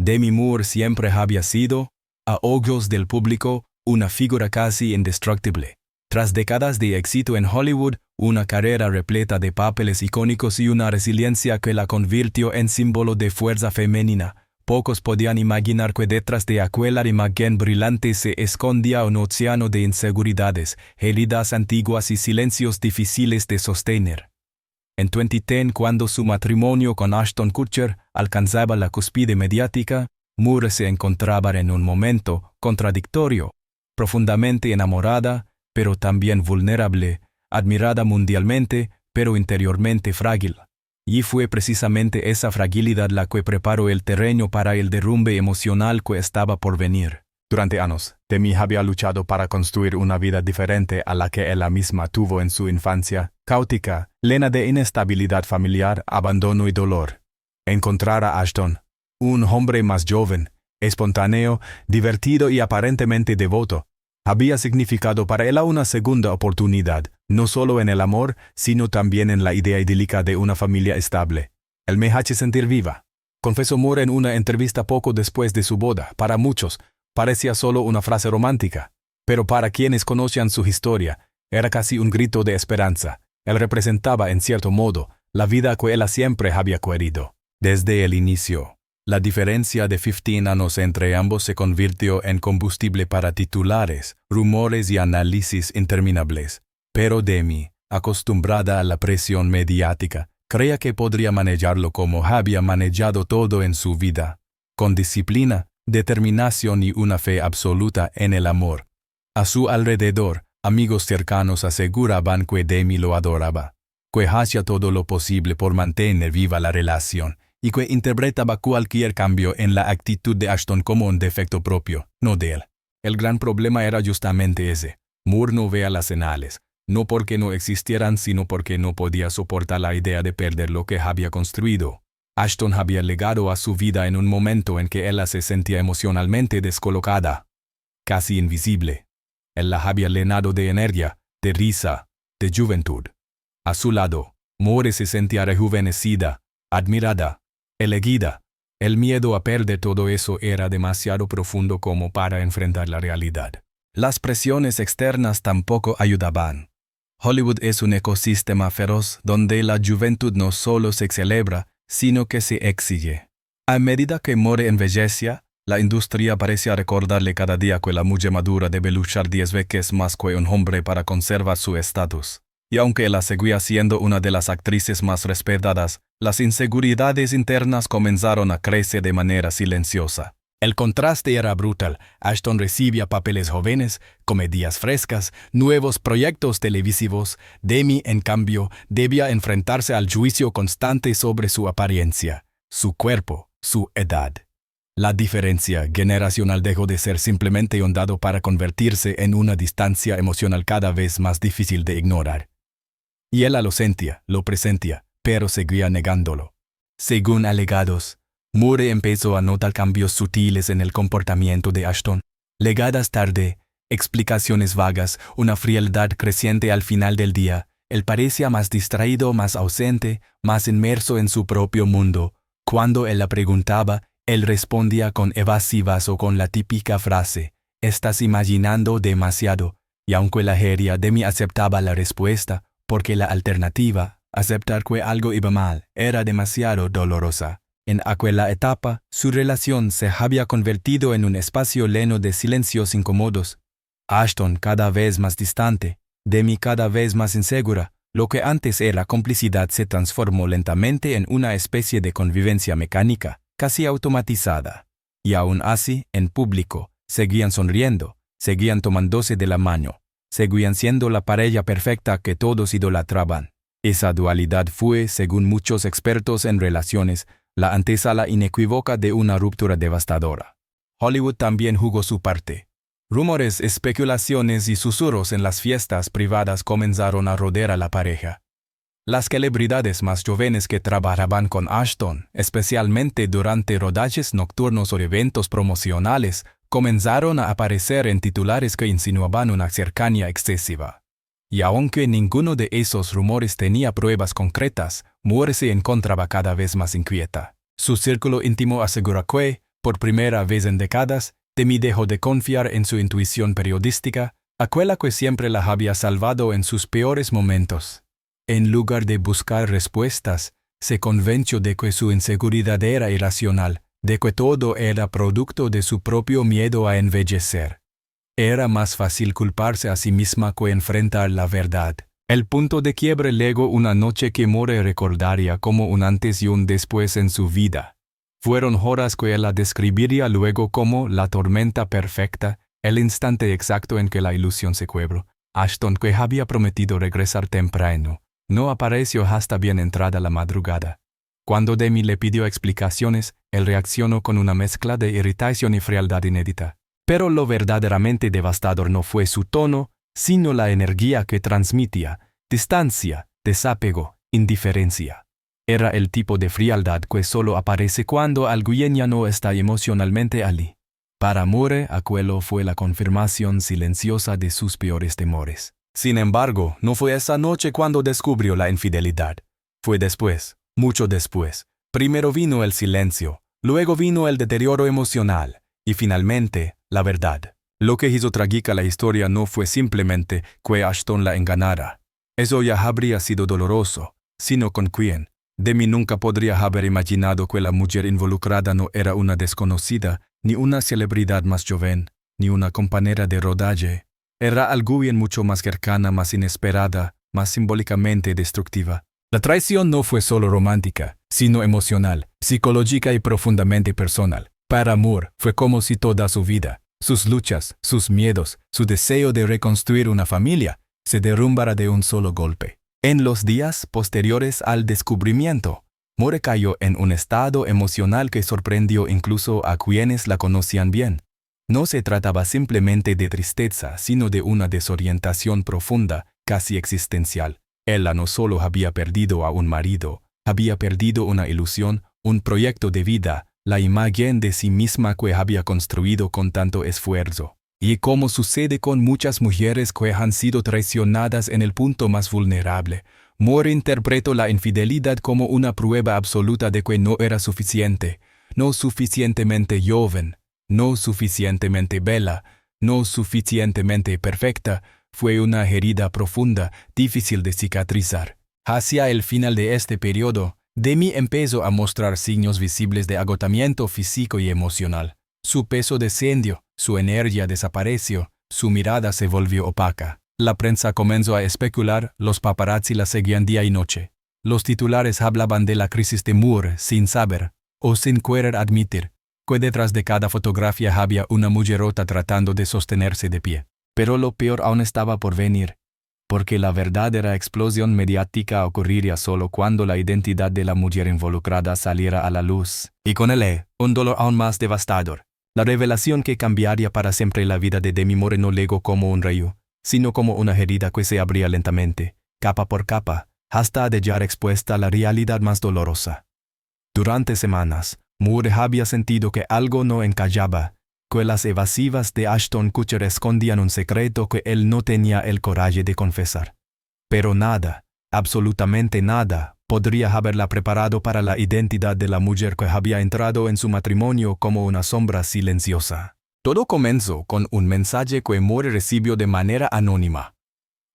Demi Moore siempre había sido, a ojos del público, una figura casi indestructible. Tras décadas de éxito en Hollywood, una carrera repleta de papeles icónicos y una resiliencia que la convirtió en símbolo de fuerza femenina, pocos podían imaginar que detrás de aquella imagen brillante se escondía un océano de inseguridades, heridas antiguas y silencios difíciles de sostener. En 2010, cuando su matrimonio con Ashton Kutcher alcanzaba la cúspide mediática, Moore se encontraba en un momento contradictorio, profundamente enamorada, pero también vulnerable, admirada mundialmente, pero interiormente frágil. Y fue precisamente esa fragilidad la que preparó el terreno para el derrumbe emocional que estaba por venir. Durante años, Demi había luchado para construir una vida diferente a la que ella misma tuvo en su infancia, caótica, llena de inestabilidad familiar, abandono y dolor. Encontrar a Ashton, un hombre más joven, espontáneo, divertido y aparentemente devoto, había significado para ella una segunda oportunidad, no solo en el amor, sino también en la idea idílica de una familia estable. Él me hace sentir viva, confesó Moore en una entrevista poco después de su boda. Para muchos, parecía solo una frase romántica, pero para quienes conocían su historia, era casi un grito de esperanza. Él representaba, en cierto modo, la vida que ella siempre había querido. Desde el inicio, la diferencia de 15 años entre ambos se convirtió en combustible para titulares, rumores y análisis interminables. Pero Demi, acostumbrada a la presión mediática, creía que podría manejarlo como había manejado todo en su vida, con disciplina, determinación y una fe absoluta en el amor. A su alrededor, amigos cercanos aseguraban que Demi lo adoraba, que hacía todo lo posible por mantener viva la relación, y que interpretaba cualquier cambio en la actitud de Ashton como un defecto propio, no de él. El gran problema era justamente ese. Moore no veía las señales, no porque no existieran, sino porque no podía soportar la idea de perder lo que había construido. Ashton había llegado a su vida en un momento en que ella se sentía emocionalmente descolocada, casi invisible. Él la había llenado de energía, de risa, de juventud. A su lado, Moore se sentía rejuvenecida, admirada, elegida. El miedo a perder todo eso era demasiado profundo como para enfrentar la realidad. Las presiones externas tampoco ayudaban. Hollywood es un ecosistema feroz donde la juventud no solo se celebra, sino que se exige. A medida que Moore envejecía, la industria parecía recordarle cada día que la mujer madura debe luchar 10 veces más que un hombre para conservar su estatus. Y aunque ella seguía siendo una de las actrices más respetadas, las inseguridades internas comenzaron a crecer de manera silenciosa. El contraste era brutal. Ashton recibía papeles jóvenes, comedias frescas, nuevos proyectos televisivos. Demi, en cambio, debía enfrentarse al juicio constante sobre su apariencia, su cuerpo, su edad. La diferencia generacional dejó de ser simplemente un dado para convertirse en una distancia emocional cada vez más difícil de ignorar. Y ella lo sentía, lo presentía, pero seguía negándolo. Según alegados, Moore empezó a notar cambios sutiles en el comportamiento de Ashton. Llegadas tarde, explicaciones vagas, una frialdad creciente al final del día. Él parecía más distraído, más ausente, más inmerso en su propio mundo. Cuando él la preguntaba, él respondía con evasivas o con la típica frase, «Estás imaginando demasiado». Y aunque la jeria Demi aceptaba la respuesta, porque la alternativa, aceptar que algo iba mal, era demasiado dolorosa. En aquella etapa, su relación se había convertido en un espacio lleno de silencios incómodos. Ashton cada vez más distante, Demi cada vez más insegura. Lo que antes era complicidad se transformó lentamente en una especie de convivencia mecánica, casi automatizada. Y aún así, en público, seguían sonriendo, seguían tomándose de la mano, seguían siendo la pareja perfecta que todos idolatraban. Esa dualidad fue, según muchos expertos en relaciones, la antesala inequívoca de una ruptura devastadora. Hollywood también jugó su parte. Rumores, especulaciones y susurros en las fiestas privadas comenzaron a rodear a la pareja. Las celebridades más jóvenes que trabajaban con Ashton, especialmente durante rodajes nocturnos o eventos promocionales, comenzaron a aparecer en titulares que insinuaban una cercanía excesiva. Y aunque ninguno de esos rumores tenía pruebas concretas, Moore se encontraba cada vez más inquieta. Su círculo íntimo asegura que, Por primera vez en décadas, Demi dejó de confiar en su intuición periodística, aquella que siempre la había salvado en sus peores momentos. En lugar de buscar respuestas, se convenció de que su inseguridad era irracional, de que todo era producto de su propio miedo a envejecer. Era más fácil culparse a sí misma que enfrentar la verdad. El punto de quiebre llegó una noche que Moore recordaría como un antes y un después en su vida. Fueron horas que ella describiría luego como la tormenta perfecta, el instante exacto en que la ilusión se quebró. Ashton, que había prometido regresar temprano, no apareció hasta bien entrada la madrugada. Cuando Demi le pidió explicaciones, él reaccionó con una mezcla de irritación y frialdad inédita. Pero lo verdaderamente devastador no fue su tono, sino la energía que transmitía: distancia, desapego, indiferencia. Era el tipo de frialdad que solo aparece cuando alguien ya no está emocionalmente allí. Para Moore, aquello fue la confirmación silenciosa de sus peores temores. Sin embargo, no fue esa noche cuando descubrió la infidelidad. Fue después, mucho después. Primero vino el silencio, luego vino el deterioro emocional, y finalmente, la verdad. Lo que hizo trágica la historia no fue simplemente que Ashton la engañara. Eso ya habría sido doloroso, sino con quién. Demi nunca podría haber imaginado que la mujer involucrada no era una desconocida, ni una celebridad más joven, ni una compañera de rodaje. Era alguien mucho más cercana, más inesperada, más simbólicamente destructiva. La traición no fue solo romántica, sino emocional, psicológica y profundamente personal. Para Moore fue como si toda su vida, sus luchas, sus miedos, su deseo de reconstruir una familia, se derrumbara de un solo golpe. En los días posteriores al descubrimiento, Moore cayó en un estado emocional que sorprendió incluso a quienes la conocían bien. No se trataba simplemente de tristeza, sino de una desorientación profunda, casi existencial. Ella no solo había perdido a un marido, había perdido una ilusión, un proyecto de vida, la imagen de sí misma que había construido con tanto esfuerzo. Y como sucede con muchas mujeres que han sido traicionadas en el punto más vulnerable, Moore interpretó la infidelidad como una prueba absoluta de que no era suficiente, no suficientemente joven, no suficientemente bella, no suficientemente perfecta. Fue una herida profunda, difícil de cicatrizar. Hacia el final de este periodo, Demi empezó a mostrar signos visibles de agotamiento físico y emocional. Su peso descendió, su energía desapareció, su mirada se volvió opaca. La prensa comenzó a especular, los paparazzi la seguían día y noche. Los titulares hablaban de la crisis de Moore sin saber, o sin querer admitir, que detrás de cada fotografía había una mujerota tratando de sostenerse de pie. Pero lo peor aún estaba por venir, porque la verdadera explosión mediática ocurriría solo cuando la identidad de la mujer involucrada saliera a la luz. Y con él, un dolor aún más devastador. La revelación que cambiaría para siempre la vida de Demi Moore no llegó como un rayo, sino como una herida que se abría lentamente, capa por capa, hasta dejar expuesta la realidad más dolorosa. Durante semanas, Moore había sentido que algo no encajaba, que las evasivas de Ashton Kutcher escondían un secreto que él no tenía el coraje de confesar. Pero nada, absolutamente nada, podría haberla preparado para la identidad de la mujer que había entrado en su matrimonio como una sombra silenciosa. Todo comenzó con un mensaje que Moore recibió de manera anónima.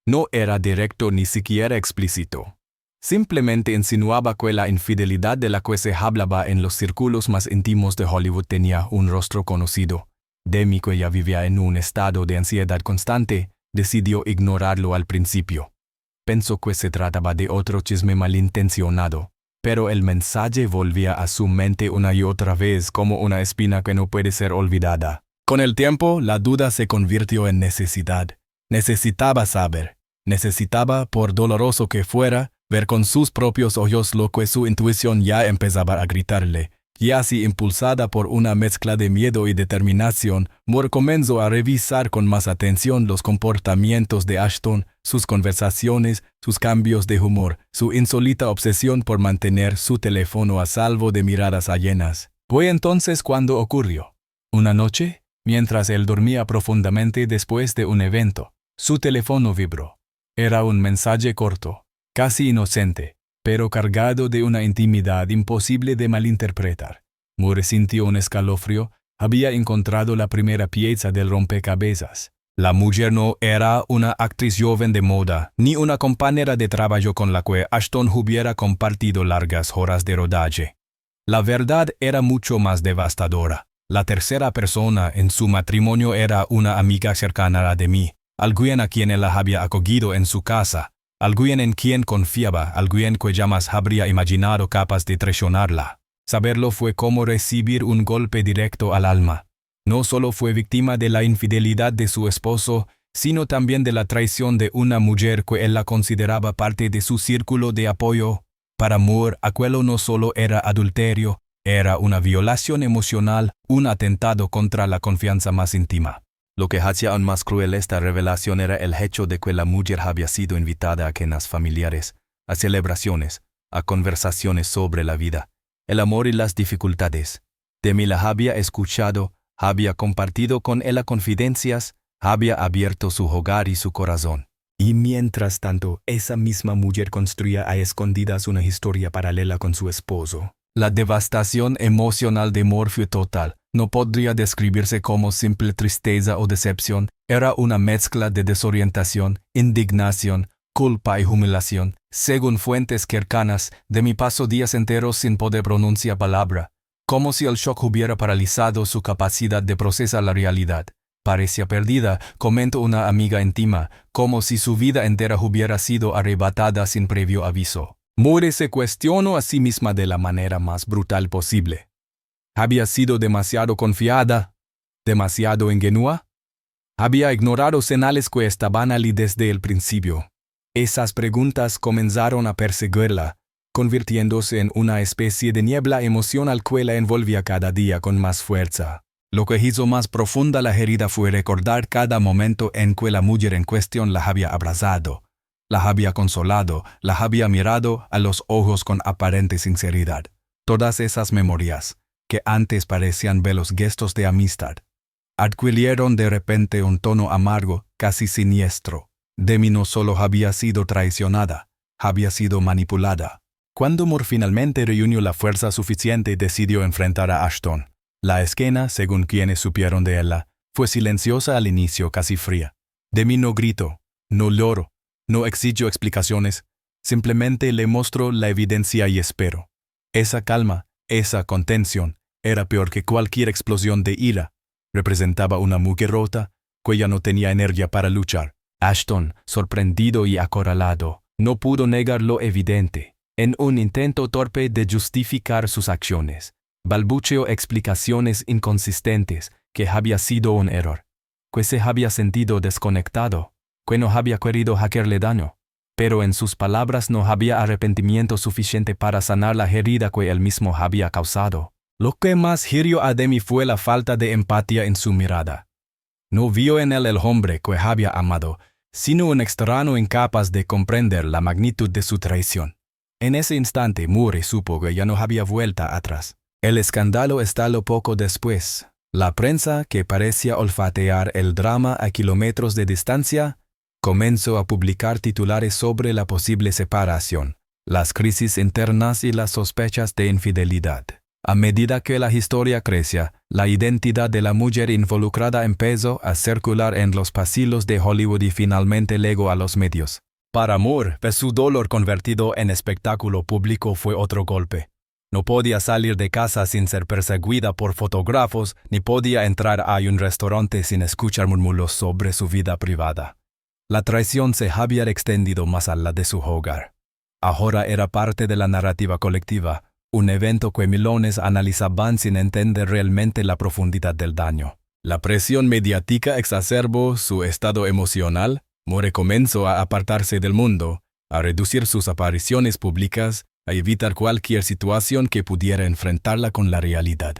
No era directo ni siquiera explícito. Simplemente insinuaba que la infidelidad de la que se hablaba en los círculos más íntimos de Hollywood tenía un rostro conocido. Demi, que ya vivía en un estado de ansiedad constante, decidió ignorarlo al principio. Pensó que se trataba de otro chisme malintencionado, pero el mensaje volvía a su mente una y otra vez como una espina que no puede ser olvidada. Con el tiempo, la duda se convirtió en necesidad. Necesitaba saber. Necesitaba, por doloroso que fuera, ver con sus propios ojos lo que su intuición ya empezaba a gritarle. Y así, impulsada por una mezcla de miedo y determinación, Moore comenzó a revisar con más atención los comportamientos de Ashton, sus conversaciones, sus cambios de humor, su insólita obsesión por mantener su teléfono a salvo de miradas ajenas. Fue entonces cuando ocurrió. Una noche, mientras él dormía profundamente después de un evento, su teléfono vibró. Era un mensaje corto, casi inocente, pero cargado de una intimidad imposible de malinterpretar. Moore sintió un escalofrío. Había encontrado la primera pieza del rompecabezas. La mujer no era una actriz joven de moda, ni una compañera de trabajo con la que Ashton hubiera compartido largas horas de rodaje. La verdad era mucho más devastadora. La tercera persona en su matrimonio era una amiga cercana de mí, alguien a quien él había acogido en su casa, alguien en quien confiaba, alguien que jamás habría imaginado capaz de traicionarla. Saberlo fue como recibir un golpe directo al alma. No solo fue víctima de la infidelidad de su esposo, sino también de la traición de una mujer que él la consideraba parte de su círculo de apoyo. Para Moore, aquello no solo era adulterio, era una violación emocional, un atentado contra la confianza más íntima. Lo que hacía aún más cruel esta revelación era el hecho de que la mujer había sido invitada a cenas familiares, a celebraciones, a conversaciones sobre la vida, el amor y las dificultades. Demi la había escuchado, había compartido con ella confidencias, había abierto su hogar y su corazón. Y mientras tanto, esa misma mujer construía a escondidas una historia paralela con su esposo. La devastación emocional de Moore fue total. No podría describirse como simple tristeza o decepción. Era una mezcla de desorientación, indignación, culpa y humillación. Según fuentes cercanas, Demi pasó días enteros sin poder pronunciar palabra, como si el shock hubiera paralizado su capacidad de procesar la realidad. Parecía perdida, comentó una amiga íntima, como si su vida entera hubiera sido arrebatada sin previo aviso. Moore se cuestionó a sí misma de la manera más brutal posible. ¿Había sido demasiado confiada? ¿Demasiado ingenua? ¿Había ignorado señales que estaban allí desde el principio? Esas preguntas comenzaron a perseguirla, convirtiéndose en una especie de niebla emocional que la envolvía cada día con más fuerza. Lo que hizo más profunda la herida fue recordar cada momento en que la mujer en cuestión la había abrazado, la había consolado, la había mirado a los ojos con aparente sinceridad. Todas esas memorias, que antes parecían velos gestos de amistad, adquirieron de repente un tono amargo, casi siniestro. Demi no solo había sido traicionada, había sido manipulada. Cuando Moore finalmente reunió la fuerza suficiente, decidió enfrentar a Ashton. La escena, según quienes supieron de ella, fue silenciosa al inicio, casi fría. Demi no gritó, no lloró, no exigió explicaciones, simplemente le mostró la evidencia y esperó. Esa calma, esa contención, era peor que cualquier explosión de ira. Representaba una mujer rota, que ya no tenía energía para luchar. Ashton, sorprendido y acorralado, no pudo negar lo evidente. En un intento torpe de justificar sus acciones, balbuceó explicaciones inconsistentes, que había sido un error, que se había sentido desconectado, que no había querido hacerle daño, pero en sus palabras no había arrepentimiento suficiente para sanar la herida que él mismo había causado. Lo que más hirió a Demi fue la falta de empatía en su mirada. No vio en él el hombre que había amado, sino un extraño incapaz de comprender la magnitud de su traición. En ese instante Moore supo que ya no había vuelta atrás. El escándalo estalló poco después. La prensa, que parecía olfatear el drama a kilómetros de distancia, comenzó a publicar titulares sobre la posible separación, las crisis internas y las sospechas de infidelidad. A medida que la historia crecía, la identidad de la mujer involucrada empezó a circular en los pasillos de Hollywood y finalmente llegó a los medios. Para Moore, su dolor convertido en espectáculo público fue otro golpe. No podía salir de casa sin ser perseguida por fotógrafos, ni podía entrar a un restaurante sin escuchar murmullos sobre su vida privada. La traición se había extendido más allá de su hogar. Ahora era parte de la narrativa colectiva, un evento que millones analizaban sin entender realmente la profundidad del daño. La presión mediática exacerbó su estado emocional. Moore comenzó a apartarse del mundo, a reducir sus apariciones públicas, a evitar cualquier situación que pudiera enfrentarla con la realidad.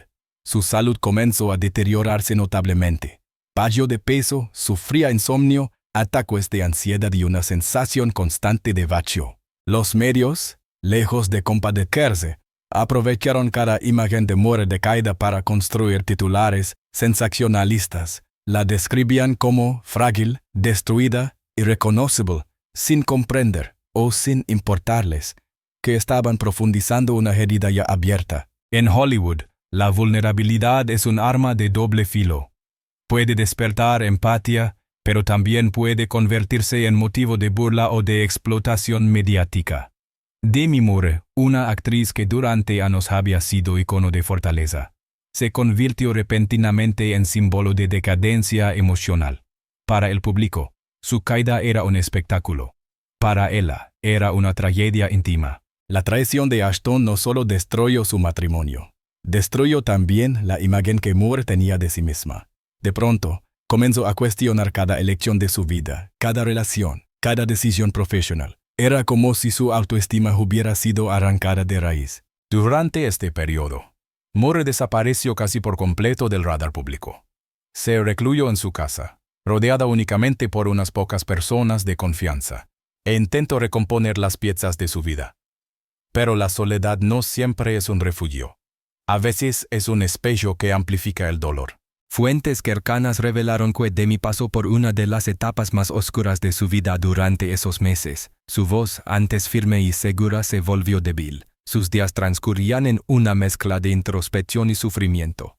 Su salud comenzó a deteriorarse notablemente. Bajó de peso, sufría insomnio, ataques de ansiedad y una sensación constante de vacío. Los medios, lejos de compadecerse, aprovecharon cada imagen de Moore decaída para construir titulares sensacionalistas. La describían como frágil, destruida, irreconocible, sin comprender o sin importarles que estaban profundizando una herida ya abierta. En Hollywood, La vulnerabilidad es un arma de doble filo. Puede despertar empatía, pero también puede convertirse en motivo de burla o de explotación mediática. Demi Moore, una actriz que durante años había sido icono de fortaleza, se convirtió repentinamente en símbolo de decadencia emocional. Para el público, su caída era un espectáculo. Para ella, era una tragedia íntima. La traición de Ashton no solo destruyó su matrimonio, destruyó también la imagen que Moore tenía de sí misma. De pronto, comenzó a cuestionar cada elección de su vida, cada relación, cada decisión profesional. Era como si su autoestima hubiera sido arrancada de raíz. Durante este periodo, Moore desapareció casi por completo del radar público. Se recluyó en su casa, rodeada únicamente por unas pocas personas de confianza, e intentó recomponer las piezas de su vida. Pero la soledad no siempre es un refugio. A veces es un espejo que amplifica el dolor. Fuentes cercanas revelaron que Demi pasó por una de las etapas más oscuras de su vida durante esos meses. Su voz, antes firme y segura, se volvió débil. Sus días transcurrían en una mezcla de introspección y sufrimiento.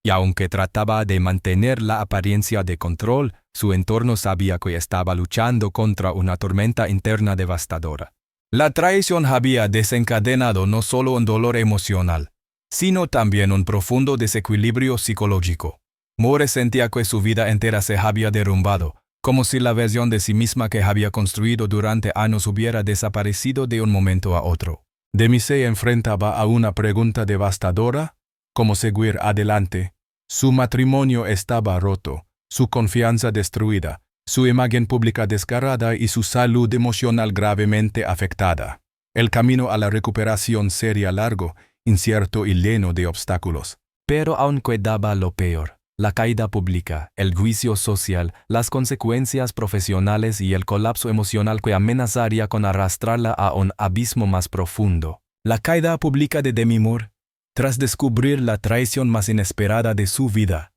Y aunque trataba de mantener la apariencia de control, su entorno sabía que estaba luchando contra una tormenta interna devastadora. La traición había desencadenado no solo un dolor emocional, sino también un profundo desequilibrio psicológico. Moore sentía que su vida entera se había derrumbado, como si la versión de sí misma que había construido durante años hubiera desaparecido de un momento a otro. Demi se enfrentaba a una pregunta devastadora: ¿cómo seguir adelante? Su matrimonio estaba roto, su confianza destruida, su imagen pública desgarrada y su salud emocional gravemente afectada. El camino a la recuperación sería largo, incierto y lleno de obstáculos. Pero aún quedaba lo peor: la caída pública, el juicio social, las consecuencias profesionales y el colapso emocional que amenazaría con arrastrarla a un abismo más profundo. La caída pública de Demi Moore, tras descubrir la traición más inesperada de su vida,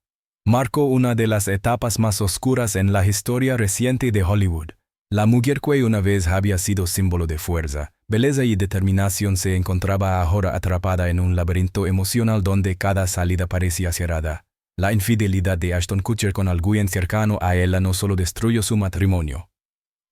marcó una de las etapas más oscuras en la historia reciente de Hollywood. La mujer que una vez había sido símbolo de fuerza, belleza y determinación se encontraba ahora atrapada en un laberinto emocional donde cada salida parecía cerrada. La infidelidad de Ashton Kutcher con alguien cercano a ella no solo destruyó su matrimonio,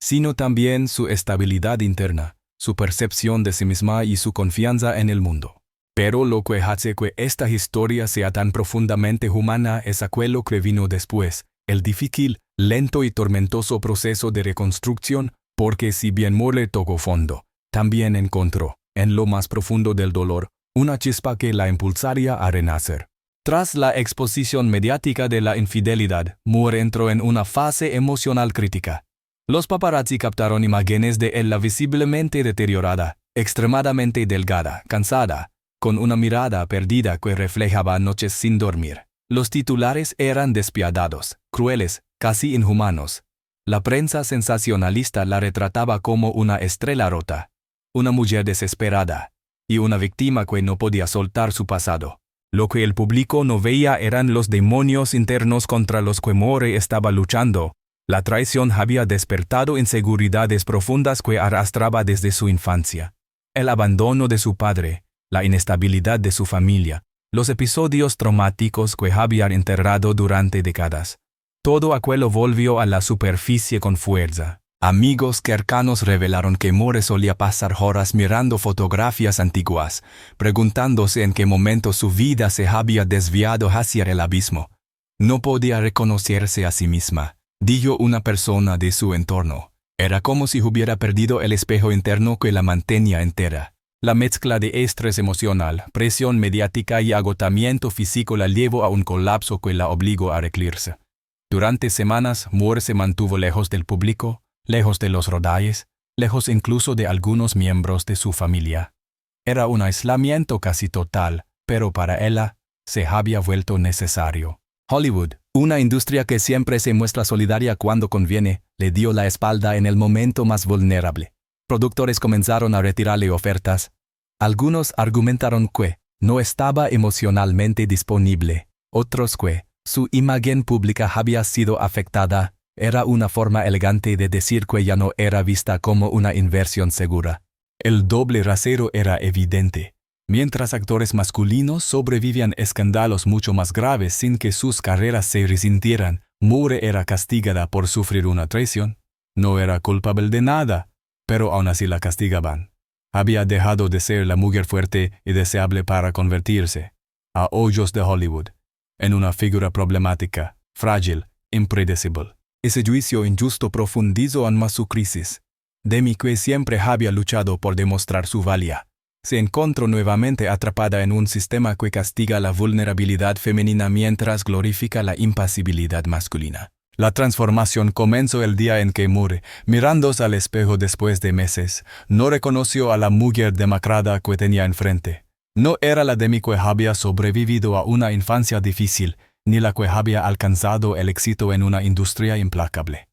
sino también su estabilidad interna, su percepción de sí misma y su confianza en el mundo. Pero lo que hace que esta historia sea tan profundamente humana es aquello que vino después, el difícil, lento y tormentoso proceso de reconstrucción, porque si bien Moore tocó fondo, también encontró, en lo más profundo del dolor, una chispa que la impulsaría a renacer. Tras la exposición mediática de la infidelidad, Moore entró en una fase emocional crítica. Los paparazzi captaron imágenes de ella visiblemente deteriorada, extremadamente delgada, cansada, con una mirada perdida que reflejaba noches sin dormir. Los titulares eran despiadados, crueles, casi inhumanos. La prensa sensacionalista la retrataba como una estrella rota, una mujer desesperada, y una víctima que no podía soltar su pasado. Lo que el público no veía eran los demonios internos contra los que Moore estaba luchando. La traición había despertado inseguridades profundas que arrastraba desde su infancia. El abandono de su padre, la inestabilidad de su familia, los episodios traumáticos que habían enterrado durante décadas. Todo aquello volvió a la superficie con fuerza. Amigos cercanos revelaron que Moore solía pasar horas mirando fotografías antiguas, preguntándose en qué momento su vida se había desviado hacia el abismo. No podía reconocerse a sí misma, dijo una persona de su entorno. Era como si hubiera perdido el espejo interno que la mantenía entera. La mezcla de estrés emocional, presión mediática y agotamiento físico la llevó a un colapso que la obligó a recluirse. Durante semanas, Moore se mantuvo lejos del público, lejos de los rodajes, lejos incluso de algunos miembros de su familia. Era un aislamiento casi total, pero para ella se había vuelto necesario. Hollywood, una industria que siempre se muestra solidaria cuando conviene, le dio la espalda en el momento más vulnerable. Productores comenzaron a retirarle ofertas. Algunos argumentaron que no estaba emocionalmente disponible, otros que su imagen pública había sido afectada. Era una forma elegante de decir que ya no era vista como una inversión segura. El doble rasero era evidente. Mientras actores masculinos sobrevivían escándalos mucho más graves sin que sus carreras se resintieran, Moore era castigada por sufrir una traición. No era culpable de nada, pero aún así la castigaban. Había dejado de ser la mujer fuerte y deseable para convertirse, a ojos de Hollywood, en una figura problemática, frágil, impredecible. Ese juicio injusto profundizó aún más su crisis. Demi, que siempre había luchado por demostrar su valía, se encontró nuevamente atrapada en un sistema que castiga la vulnerabilidad femenina mientras glorifica la impasibilidad masculina. La transformación comenzó el día en que Moore, mirándose al espejo después de meses, no reconoció a la mujer demacrada que tenía enfrente. No era la Demi que había sobrevivido a una infancia difícil, ni la que había alcanzado el éxito en una industria implacable.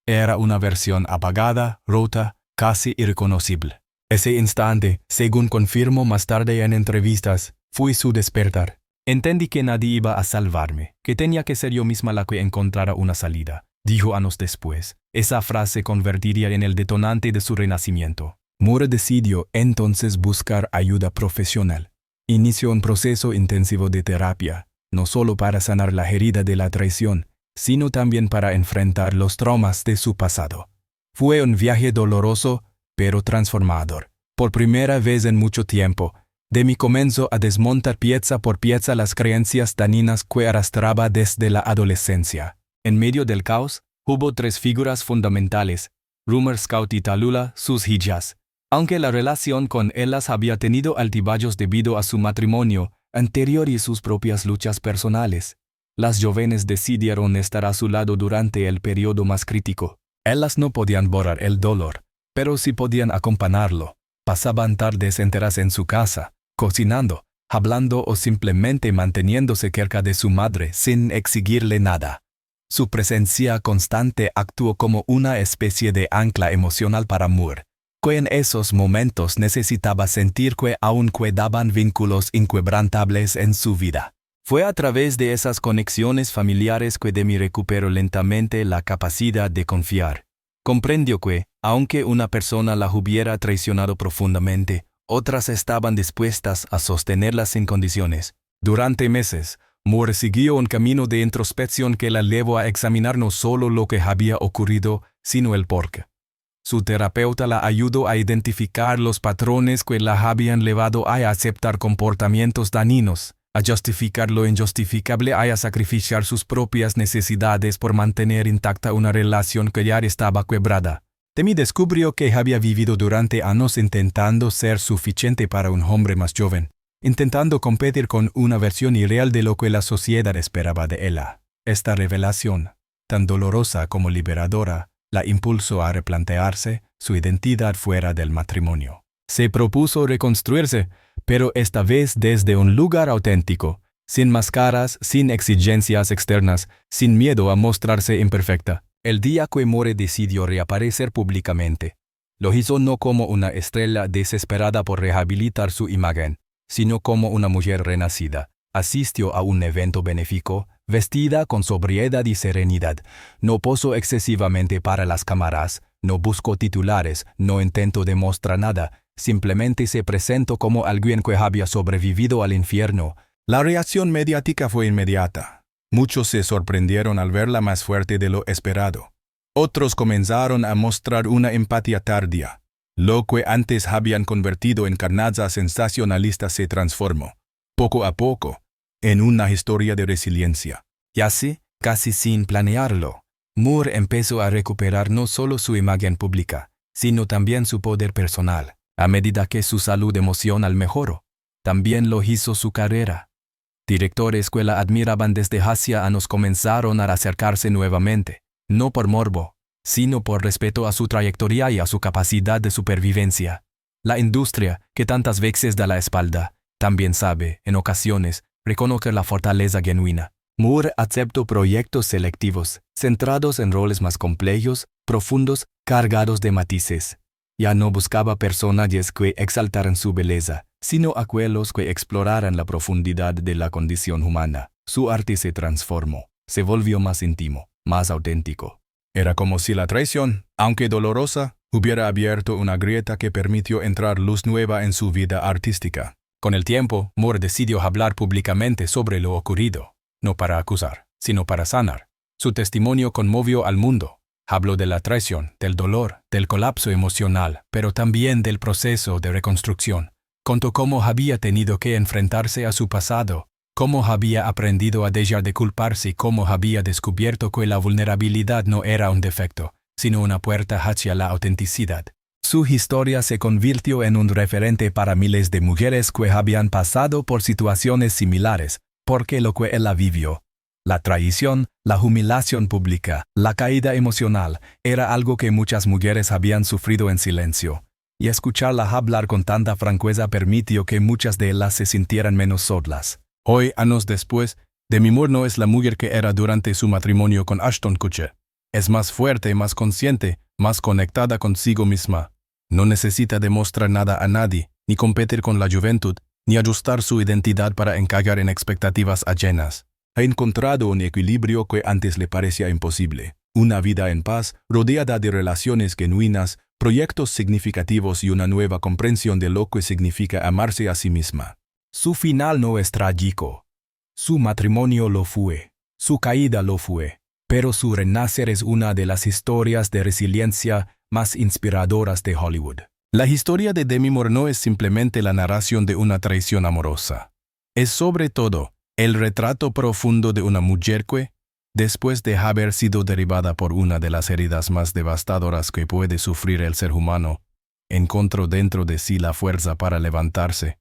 Era una versión apagada, rota, casi irreconocible. Ese instante, según confirmó más tarde en entrevistas, fue su despertar. Entendí que nadie iba a salvarme, que tenía que ser yo misma la que encontrara una salida, dijo años después. Esa frase convertiría en el detonante de su renacimiento. Moore decidió entonces buscar ayuda profesional. Inició un proceso intensivo de terapia, no solo para sanar la herida de la traición, sino también para enfrentar los traumas de su pasado. Fue un viaje doloroso, pero transformador. Por primera vez en mucho tiempo, Demi comenzó a desmontar pieza por pieza las creencias dañinas que arrastraba desde la adolescencia. En medio del caos, hubo tres figuras fundamentales: Rumor Scout y Tallulah, sus hijas. Aunque la relación con ellas había tenido altibajos debido a su matrimonio anterior y sus propias luchas personales, las jóvenes decidieron estar a su lado durante el periodo más crítico. Ellas no podían borrar el dolor, pero sí podían acompañarlo. Pasaban tardes enteras en su casa, cocinando, hablando o simplemente manteniéndose cerca de su madre sin exigirle nada. Su presencia constante actuó como una especie de ancla emocional para Moore, que en esos momentos necesitaba sentir que aún quedaban vínculos inquebrantables en su vida. Fue a través de esas conexiones familiares que Demi recuperó lentamente la capacidad de confiar. Comprendió que, aunque una persona la hubiera traicionado profundamente, otras estaban dispuestas a sostenerla sin condiciones. Durante meses, Moore siguió un camino de introspección que la llevó a examinar no solo lo que había ocurrido, sino el porqué. Su terapeuta la ayudó a identificar los patrones que la habían llevado a aceptar comportamientos dañinos, a justificar lo injustificable y a sacrificar sus propias necesidades por mantener intacta una relación que ya estaba quebrada. Demi descubrió que había vivido durante años intentando ser suficiente para un hombre más joven, intentando competir con una versión irreal de lo que la sociedad esperaba de ella. Esta revelación, tan dolorosa como liberadora, la impulsó a replantearse su identidad fuera del matrimonio. Se propuso reconstruirse, pero esta vez desde un lugar auténtico, sin máscaras, sin exigencias externas, sin miedo a mostrarse imperfecta. El día que Moore decidió reaparecer públicamente, lo hizo no como una estrella desesperada por rehabilitar su imagen, sino como una mujer renacida. Asistió a un evento benéfico, vestida con sobriedad y serenidad. No posó excesivamente para las cámaras, no buscó titulares, no intentó demostrar nada, simplemente se presentó como alguien que había sobrevivido al infierno. La reacción mediática fue inmediata. Muchos se sorprendieron al verla más fuerte de lo esperado. Otros comenzaron a mostrar una empatía tardía. Lo que antes habían convertido en carnaza sensacionalista se transformó, poco a poco, en una historia de resiliencia. Y así, casi sin planearlo, Moore empezó a recuperar no solo su imagen pública, sino también su poder personal. A medida que su salud emocional mejoró, también lo hizo su carrera. Directores que la admiraban desde hacía años comenzaron a acercarse nuevamente, no por morbo, sino por respeto a su trayectoria y a su capacidad de supervivencia. La industria, que tantas veces da la espalda, también sabe, en ocasiones, reconocer la fortaleza genuina. Moore aceptó proyectos selectivos, centrados en roles más complejos, profundos, cargados de matices. Ya no buscaba personajes que exaltaran su belleza, sino aquellos que exploraran la profundidad de la condición humana. Su arte se transformó, se volvió más íntimo, más auténtico. Era como si la traición, aunque dolorosa, hubiera abierto una grieta que permitió entrar luz nueva en su vida artística. Con el tiempo, Moore decidió hablar públicamente sobre lo ocurrido, no para acusar, sino para sanar. Su testimonio conmovió al mundo. Habló de la traición, del dolor, del colapso emocional, pero también del proceso de reconstrucción. Contó cómo había tenido que enfrentarse a su pasado, cómo había aprendido a dejar de culparse y cómo había descubierto que la vulnerabilidad no era un defecto, sino una puerta hacia la autenticidad. Su historia se convirtió en un referente para miles de mujeres que habían pasado por situaciones similares, porque lo que él vivió, la traición, la humillación pública, la caída emocional, era algo que muchas mujeres habían sufrido en silencio. Y escucharla hablar con tanta franqueza permitió que muchas de ellas se sintieran menos solas. Hoy, años después, Demi Moore no es la mujer que era durante su matrimonio con Ashton Kutcher. Es más fuerte, más consciente, más conectada consigo misma. No necesita demostrar nada a nadie, ni competir con la juventud, ni ajustar su identidad para encajar en expectativas ajenas. Ha encontrado un equilibrio que antes le parecía imposible. Una vida en paz, rodeada de relaciones genuinas, proyectos significativos y una nueva comprensión de lo que significa amarse a sí misma. Su final no es trágico. Su matrimonio lo fue. Su caída lo fue. Pero su renacer es una de las historias de resiliencia más inspiradoras de Hollywood. La historia de Demi Moore no es simplemente la narración de una traición amorosa. Es sobre todo el retrato profundo de una mujer que, después de haber sido derribada por una de las heridas más devastadoras que puede sufrir el ser humano, encontró dentro de sí la fuerza para levantarse.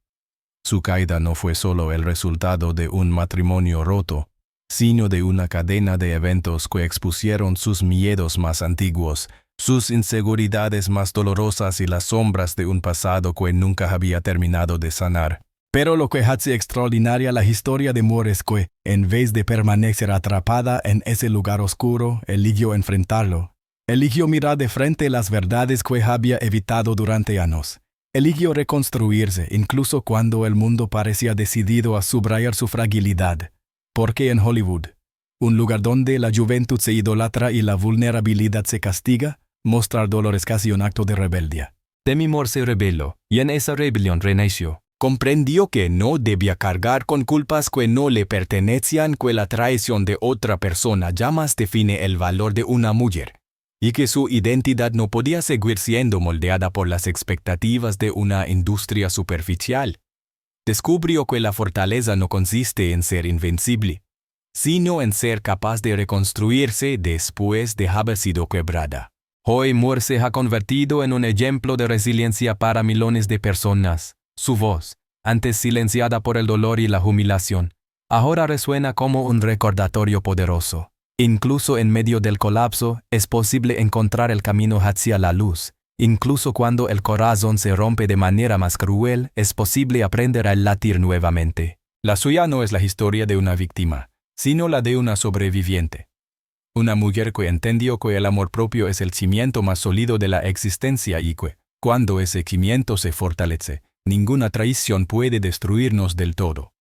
Su caída no fue solo el resultado de un matrimonio roto, sino de una cadena de eventos que expusieron sus miedos más antiguos, sus inseguridades más dolorosas y las sombras de un pasado que nunca había terminado de sanar. Pero lo que hace extraordinaria la historia de Moore es que, en vez de permanecer atrapada en ese lugar oscuro, eligió enfrentarlo. Eligió mirar de frente las verdades que había evitado durante años. Eligió reconstruirse, incluso cuando el mundo parecía decidido a subrayar su fragilidad. Porque en Hollywood, un lugar donde la juventud se idolatra y la vulnerabilidad se castiga, mostrar dolor es casi un acto de rebeldía. Demi Moore se rebeló, y en esa rebelión renació. Comprendió que no debía cargar con culpas que no le pertenecían, que la traición de otra persona jamás define el valor de una mujer, y que su identidad no podía seguir siendo moldeada por las expectativas de una industria superficial. Descubrió que la fortaleza no consiste en ser invencible, sino en ser capaz de reconstruirse después de haber sido quebrada. Hoy Moore se ha convertido en un ejemplo de resiliencia para millones de personas. Su voz, antes silenciada por el dolor y la humillación, ahora resuena como un recordatorio poderoso. Incluso en medio del colapso, es posible encontrar el camino hacia la luz. Incluso cuando el corazón se rompe de manera más cruel, es posible aprender a latir nuevamente. La suya no es la historia de una víctima, sino la de una sobreviviente. Una mujer que entendió que el amor propio es el cimiento más sólido de la existencia y que, cuando ese cimiento se fortalece, ninguna traición puede destruirnos del todo.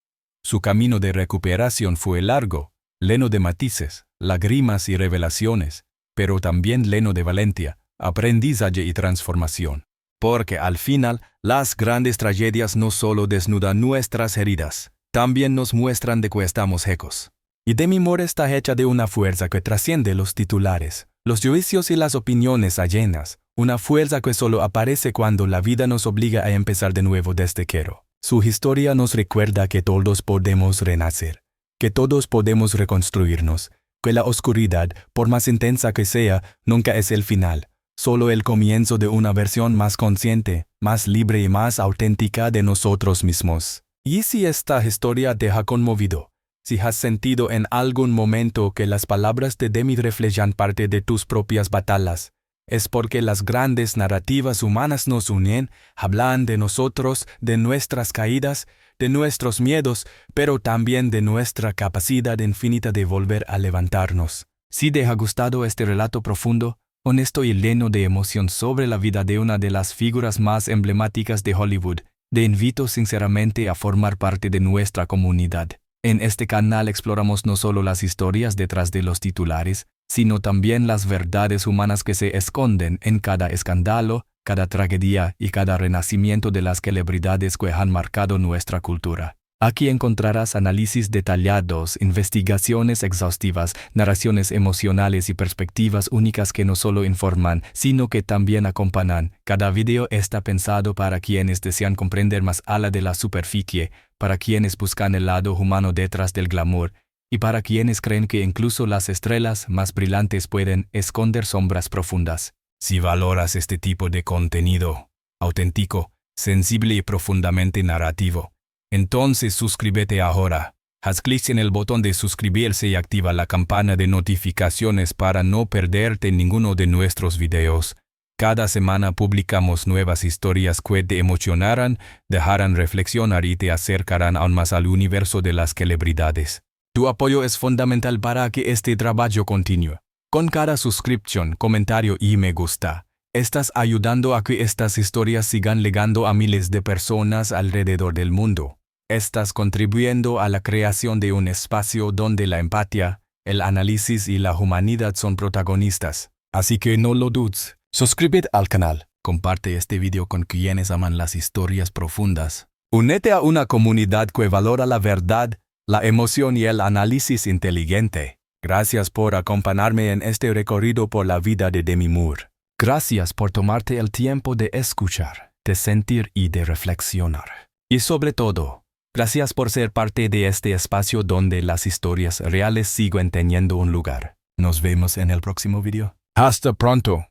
Su camino de recuperación fue largo, lleno de matices, lágrimas y revelaciones, pero también lleno de valentía, aprendizaje y transformación. Porque al final, las grandes tragedias no solo desnudan nuestras heridas, también nos muestran de que estamos hechos. Y Demi Moore está hecha de una fuerza que trasciende los titulares, los juicios y las opiniones ajenas, una fuerza que solo aparece cuando la vida nos obliga a empezar de nuevo desde cero. Su historia nos recuerda que todos podemos renacer, que todos podemos reconstruirnos, que la oscuridad, por más intensa que sea, nunca es el final, solo el comienzo de una versión más consciente, más libre y más auténtica de nosotros mismos. Y si esta historia te ha conmovido, si has sentido en algún momento que las palabras de Demi reflejan parte de tus propias batallas, es porque las grandes narrativas humanas nos unen, hablan de nosotros, de nuestras caídas, de nuestros miedos, pero también de nuestra capacidad infinita de volver a levantarnos. Si te ha gustado este relato profundo, honesto y lleno de emoción sobre la vida de una de las figuras más emblemáticas de Hollywood, te invito sinceramente a formar parte de nuestra comunidad. En este canal exploramos no solo las historias detrás de los titulares, sino también las verdades humanas que se esconden en cada escándalo, cada tragedia y cada renacimiento de las celebridades que han marcado nuestra cultura. Aquí encontrarás análisis detallados, investigaciones exhaustivas, narraciones emocionales y perspectivas únicas que no solo informan, sino que también acompañan. Cada video está pensado para quienes desean comprender más allá de la superficie, para quienes buscan el lado humano detrás del glamour, y para quienes creen que incluso las estrellas más brillantes pueden esconder sombras profundas. Si valoras este tipo de contenido, auténtico, sensible y profundamente narrativo, entonces suscríbete ahora. Haz clic en el botón de suscribirse y activa la campana de notificaciones para no perderte ninguno de nuestros videos. Cada semana publicamos nuevas historias que te emocionarán, dejarán reflexionar y te acercarán aún más al universo de las celebridades. Tu apoyo es fundamental para que este trabajo continúe. Con cada suscripción, comentario y me gusta, estás ayudando a que estas historias sigan llegando a miles de personas alrededor del mundo. Estás contribuyendo a la creación de un espacio donde la empatía, el análisis y la humanidad son protagonistas. Así que no lo dudes. Suscríbete al canal. Comparte este video con quienes aman las historias profundas. Únete a una comunidad que valora la verdad, la emoción y el análisis inteligente. Gracias por acompañarme en este recorrido por la vida de Demi Moore. Gracias por tomarte el tiempo de escuchar, de sentir y de reflexionar. Y sobre todo, gracias por ser parte de este espacio donde las historias reales siguen teniendo un lugar. Nos vemos en el próximo video. Hasta pronto.